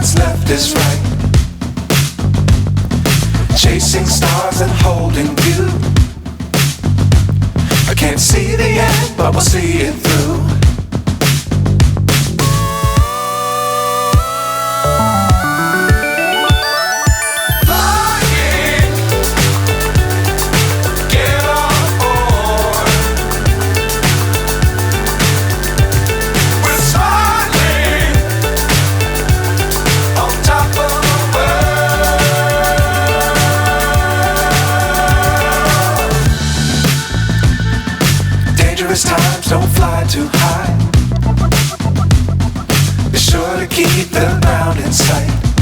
what's left is right. Chasing stars and holding you. I can't see the end, but we'll see it through. Times don't fly too high. Be sure to keep the ground in sight.